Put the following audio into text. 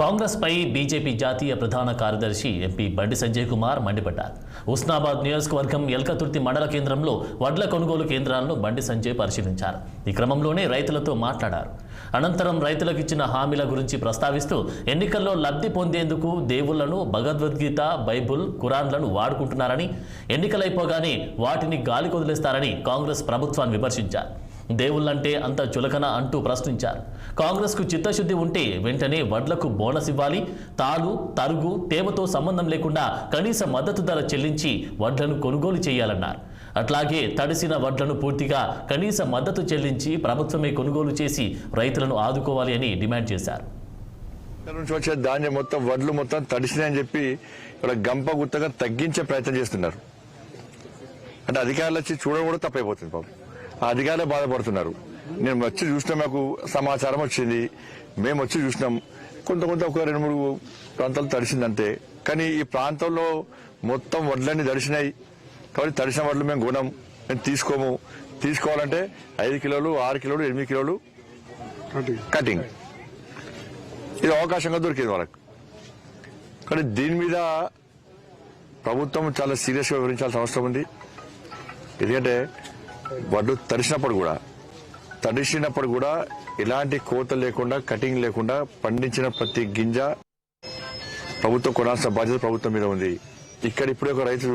కాంగ్రెస్ పై BJP జాతీయ ప్రధాన కార్యదర్శి ఎంపీ బండి సంజయ్ కుమార్ మండిపడ్డారు. హుస్నాబాద్ నియోజకవర్గం ఎల్కతుర్తి మండల కేంద్రంలో వడ్ల కొనుగోలు కేంద్రాలను బండి సంజయ్ పరిశీలించారు. ఈ క్రమంలోనే రైతులతో మాట్లాడారు. అనంతరం రైతులకు ఇచ్చిన హామీల గురించి ప్రస్తావిస్తూ ఎన్నికల్లో లబ్ధి పొందేందుకు దేవుళ్లను, భగవద్గీత, బైబుల్, ఖురాన్లను వాడుకుంటున్నారని, ఎన్నికలైపోగానే వాటిని గాలి కొదిలేస్తారని కాంగ్రెస్ ప్రభుత్వాన్ని విమర్శించారు. దేవుళ్లంటే అంత చులకన అంటూ ప్రశ్నించారు. కాంగ్రెస్కు చిత్తశుద్ధి ఉంటే వెంటనే వడ్లకు బోనస్ ఇవ్వాలి, తాలు, తరుగు, తేమతో సంబంధం లేకుండా కనీస మద్దతు ధర చెల్లించి వడ్లను కొనుగోలు చేయాలన్నారు. అట్లాగే తడిసిన వడ్లను పూర్తిగా కనీస మద్దతు చెల్లించి ప్రభుత్వమే కొనుగోలు చేసి రైతులను ఆదుకోవాలి అని డిమాండ్ చేశారు. వచ్చే ధాన్యం మొత్తం వడ్లు మొత్తం తడిసినాయని చెప్పి ఇక్కడ గంప గుత్తగా తగ్గించే ప్రయత్నం చేస్తున్నారు. అంటే అధికారులు వచ్చి చూడడం కూడా తప్పైపోతుంది. పాపం ఆ అధికారులే బాధపడుతున్నారు. నేను వచ్చి చూసినా, మాకు సమాచారం వచ్చింది, మేము వచ్చి చూసినాం, కొంత ఒక 2-3 ప్రాంతాలు తడిసిందంతే. కానీ ఈ ప్రాంతంలో మొత్తం వడ్లన్నీ తడిసినాయి కాబట్టి తడిసిన వడ్లు మేము కొనం, మేము తీసుకోవాలంటే 5 కిలోలు, 6 కిలోలు, 8 కిలోలు కటింగ్, ఇది అవకాశంగా దొరికింది వాళ్ళకి. కానీ దీని మీద ప్రభుత్వం చాలా సీరియస్గా వివరించాల్సిన అవసరం ఉంది. ఎందుకంటే వడ్లు తడిసినప్పుడు కూడా ఎలాంటి కోత లేకుండా, కటింగ్ లేకుండా పండించిన ప్రతి గింజ ప్రభుత్వం కొనాల్సిన బాధ్యత ప్రభుత్వం మీద ఉంది. ఇక్కడ ఇప్పుడే ఒక రైతు